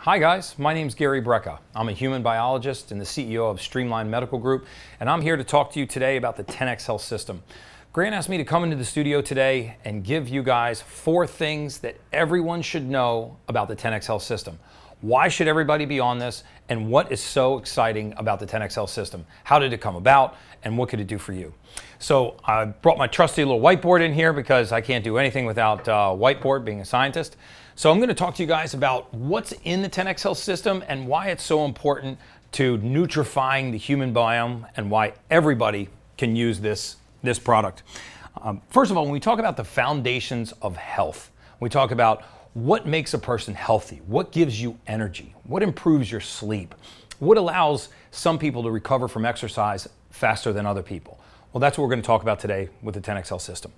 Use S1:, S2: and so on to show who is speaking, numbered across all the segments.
S1: Hi guys, my name's Gary Brecka. I'm a human biologist and the CEO of Streamline Medical Group, and I'm here to talk to you today about the 10X Health System. Grant asked me to come into the studio today and give you guys 4 things that everyone should know about the 10X Health System. Why should everybody be on this, and what is so exciting about the 10X Health System? How did it come about, and what could it do for you? So I brought my trusty little whiteboard in here because I can't do anything without whiteboard, being a scientist. So I'm going to talk to you guys about what's in the 10X Health System and why it's so important to nutrifying the human biome and why everybody can use this product. First of all, when we talk about the foundations of health, we talk about what makes a person healthy, what gives you energy, what improves your sleep, what allows some people to recover from exercise faster than other people. Well, that's what we're going to talk about today with the 10X Health System.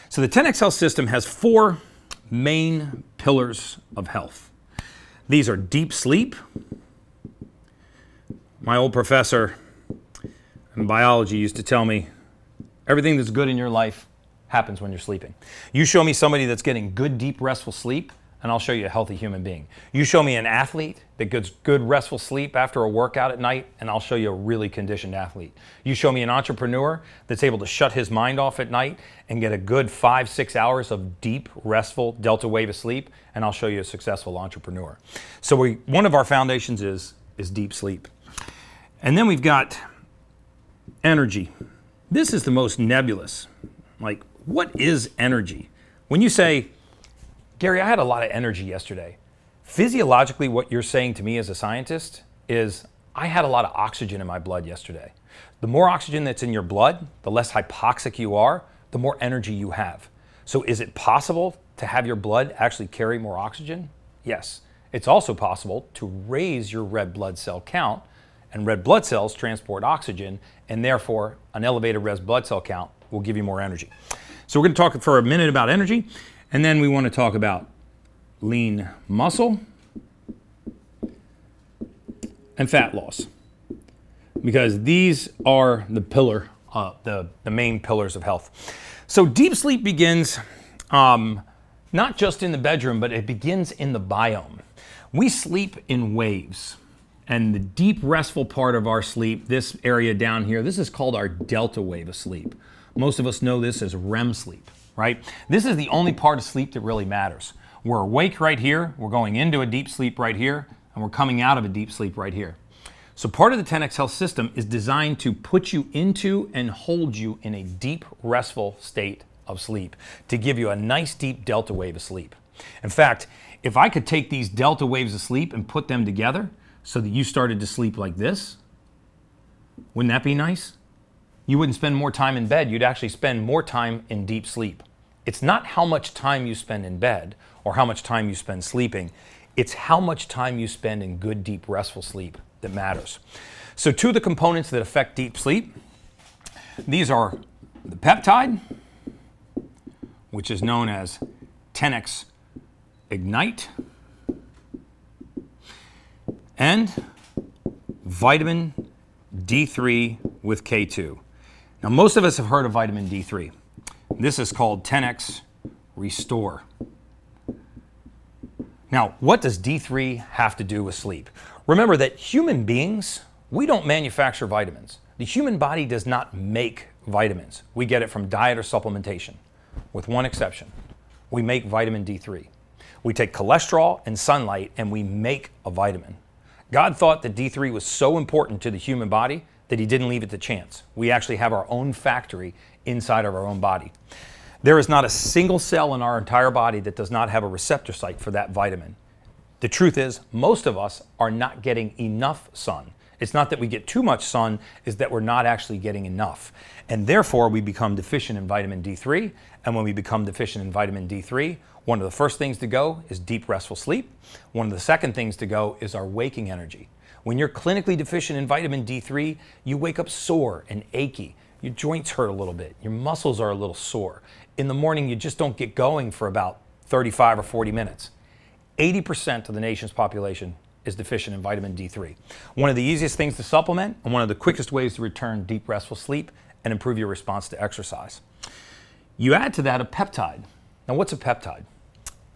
S1: So the 10X Health System has 4 main pillars of health. These are deep sleep. My old professor in biology used to tell me, everything that's good in your life happens when you're sleeping. You show me somebody that's getting good, deep, restful sleep, and I'll show you a healthy human being. You show me an athlete that gets good, restful sleep after a workout at night, and I'll show you a really conditioned athlete. You show me an entrepreneur that's able to shut his mind off at night and get a good 5-6 hours of deep, restful delta wave of sleep, and I'll show you a successful entrepreneur. So one of our foundations is deep sleep. And then we've got energy. This is the most nebulous. Like, what is energy? When you say, Gary, I had a lot of energy yesterday. Physiologically, what you're saying to me as a scientist is, I had a lot of oxygen in my blood yesterday. The more oxygen that's in your blood, the less hypoxic you are, the more energy you have. So is it possible to have your blood actually carry more oxygen? Yes. It's also possible to raise your red blood cell count, and red blood cells transport oxygen, and therefore an elevated red blood cell count will give you more energy. So we're going to talk for a minute about energy, and then we want to talk about lean muscle and fat loss, because these are the main pillars of health. So deep sleep begins not just in the bedroom, but it begins in the biome. We sleep in waves. And the deep restful part of our sleep, this area down here, this is called our delta wave of sleep. Most of us know this as REM sleep, right? This is the only part of sleep that really matters. We're awake right here, we're going into a deep sleep right here, and we're coming out of a deep sleep right here. So part of the 10X Health System is designed to put you into and hold you in a deep, restful state of sleep to give you a nice deep delta wave of sleep. In fact, if I could take these delta waves of sleep and put them together, so that you started to sleep like this, wouldn't that be nice? You wouldn't spend more time in bed, you'd actually spend more time in deep sleep. It's not how much time you spend in bed or how much time you spend sleeping, it's how much time you spend in good, deep, restful sleep that matters. So 2 of the components that affect deep sleep, these are the peptide, which is known as 10X Ignite, and vitamin D3 with K2. Now, most of us have heard of vitamin D3. This is called 10X Restore. Now, what does D3 have to do with sleep? Remember that human beings, we don't manufacture vitamins. The human body does not make vitamins. We get it from diet or supplementation, with one exception. We make vitamin D3. We take cholesterol and sunlight and we make a vitamin. God thought that D3 was so important to the human body that he didn't leave it to chance. We actually have our own factory inside of our own body. There is not a single cell in our entire body that does not have a receptor site for that vitamin. The truth is, most of us are not getting enough sun. It's not that we get too much sun, it's that we're not actually getting enough. And therefore, we become deficient in vitamin D3. And when we become deficient in vitamin D3, one of the first things to go is deep, restful sleep. One of the second things to go is our waking energy. When you're clinically deficient in vitamin D3, you wake up sore and achy. Your joints hurt a little bit. Your muscles are a little sore. In the morning, you just don't get going for about 35 or 40 minutes. 80% of the nation's population is deficient in vitamin D3. One of the easiest things to supplement and one of the quickest ways to return deep, restful sleep and improve your response to exercise. You add to that a peptide. Now, what's a peptide?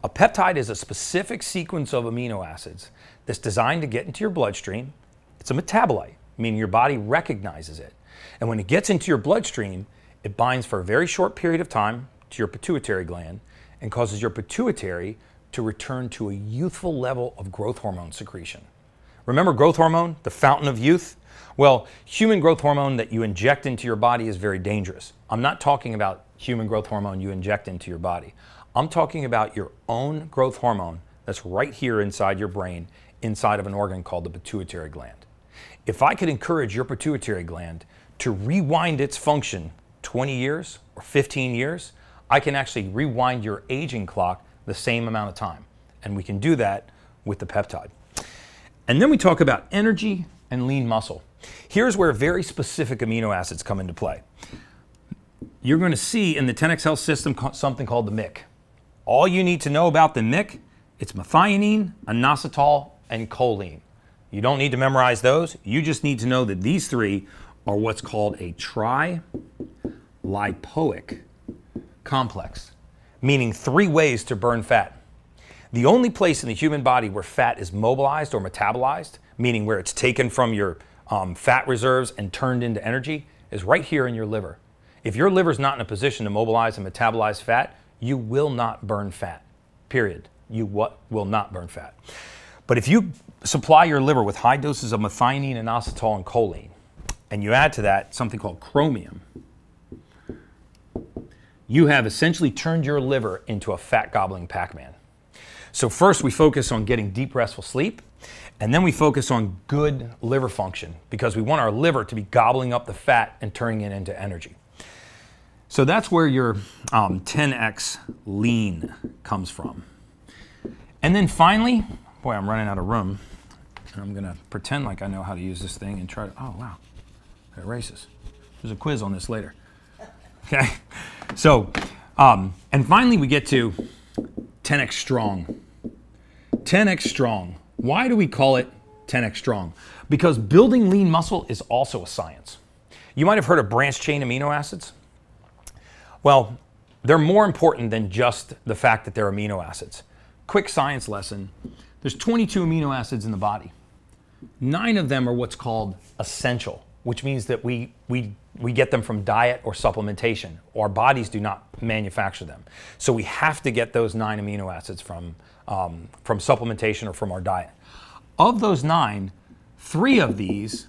S1: A peptide is a specific sequence of amino acids that's designed to get into your bloodstream. It's a metabolite, meaning your body recognizes it. And when it gets into your bloodstream, it binds for a very short period of time to your pituitary gland and causes your pituitary to return to a youthful level of growth hormone secretion. Remember growth hormone, the fountain of youth? Well, human growth hormone that you inject into your body is very dangerous. I'm not talking about human growth hormone you inject into your body. I'm talking about your own growth hormone that's right here inside your brain, inside of an organ called the pituitary gland. If I could encourage your pituitary gland to rewind its function 20 years or 15 years, I can actually rewind your aging clock the same amount of time. And we can do that with the peptide. And then we talk about energy and lean muscle. Here's where very specific amino acids come into play. You're going to see in the 10X Health system something called the MIC. All you need to know about the MIC, it's methionine, inositol, and choline. You don't need to memorize those. You just need to know that these three are what's called a tri-lipoic complex, meaning 3 ways to burn fat. The only place in the human body where fat is mobilized or metabolized, meaning where it's taken from your fat reserves and turned into energy, is right here in your liver. If your liver's not in a position to mobilize and metabolize fat, you will not burn fat, period. You will not burn fat. But if you supply your liver with high doses of methionine, inositol, and choline, and you add to that something called chromium, you have essentially turned your liver into a fat-gobbling Pac-Man. So first we focus on getting deep, restful sleep, and then we focus on good liver function because we want our liver to be gobbling up the fat and turning it into energy. So that's where your 10X lean comes from. And then finally, boy, I'm running out of room, and I'm gonna pretend like I know how to use this thing and try to, oh wow, it erases. There's a quiz on this later. Okay, so, and finally we get to 10X strong. 10X strong. Why do we call it 10X strong? Because building lean muscle is also a science. You might have heard of branched chain amino acids. Well, they're more important than just the fact that they're amino acids. Quick science lesson. There's 22 amino acids in the body. 9 of them are what's called essential, which means that we get them from diet or supplementation. Our bodies do not manufacture them. So we have to get those 9 amino acids from supplementation or from our diet. Of those 9, 3 of these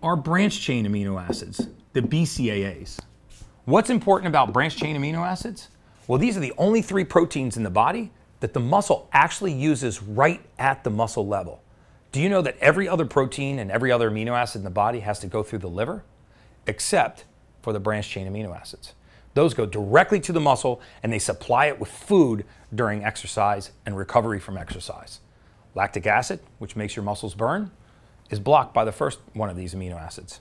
S1: are branched chain amino acids, the BCAAs. What's important about branched chain amino acids? Well, these are the only 3 proteins in the body that the muscle actually uses right at the muscle level. Do you know that every other protein and every other amino acid in the body has to go through the liver? Except for the branched chain amino acids. Those go directly to the muscle and they supply it with food during exercise and recovery from exercise. Lactic acid, which makes your muscles burn, is blocked by the first one of these amino acids.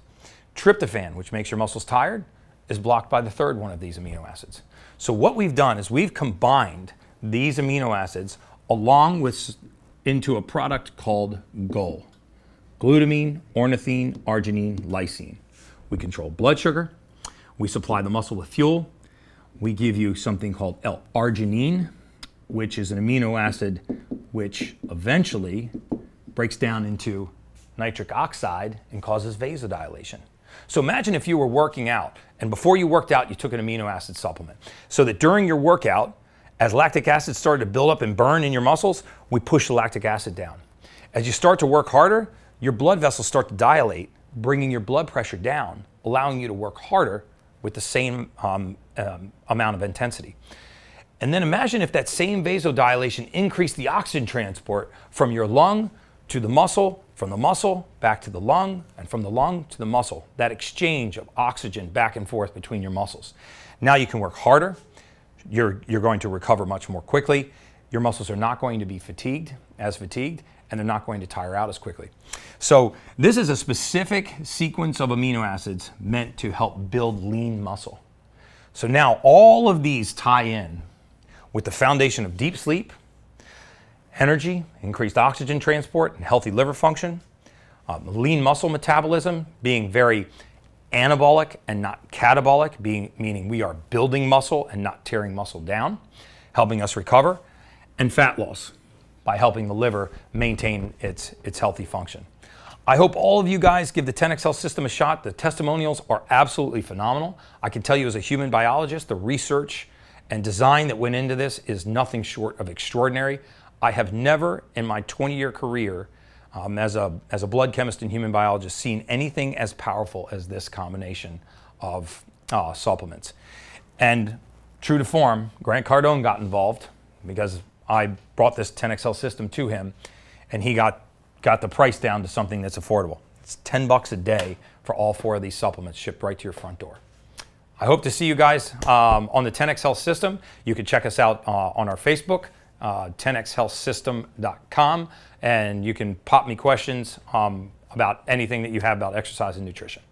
S1: Tryptophan, which makes your muscles tired, is blocked by the third one of these amino acids. So what we've done is we've combined these amino acids along with into a product called GOL. Glutamine, ornithine, arginine, lysine. We control blood sugar. We supply the muscle with fuel. We give you something called L-arginine, which is an amino acid which eventually breaks down into nitric oxide and causes vasodilation. So imagine if you were working out and before you worked out you took an amino acid supplement so that during your workout, as lactic acid started to build up and burn in your muscles, we push the lactic acid down. As you start to work harder, your blood vessels start to dilate, bringing your blood pressure down, allowing you to work harder with the same amount of intensity. And then imagine if that same vasodilation increased the oxygen transport from your lung to the muscle, from the muscle back to the lung, and from the lung to the muscle. That exchange of oxygen back and forth between your muscles. Now you can work harder. You're going to recover much more quickly. Your muscles are not going to be fatigued, and they're not going to tire out as quickly. So this is a specific sequence of amino acids meant to help build lean muscle. So now all of these tie in with the foundation of deep sleep, energy, increased oxygen transport, and healthy liver function, lean muscle metabolism being very anabolic and not catabolic, meaning we are building muscle and not tearing muscle down, helping us recover, and fat loss by helping the liver maintain its healthy function. I hope all of you guys give the 10XL system a shot. The testimonials are absolutely phenomenal. I can tell you as a human biologist, the research and design that went into this is nothing short of extraordinary. I have never in my 20-year career as a blood chemist and human biologist seen anything as powerful as this combination of supplements. And true to form, Grant Cardone got involved because I brought this 10XL system to him, and he got the price down to something that's affordable. It's $10 a day for all 4 of these supplements shipped right to your front door. I hope to see you guys on the 10XL system. You can check us out on our Facebook, 10xhealthsystem.com, and you can pop me questions about anything that you have about exercise and nutrition.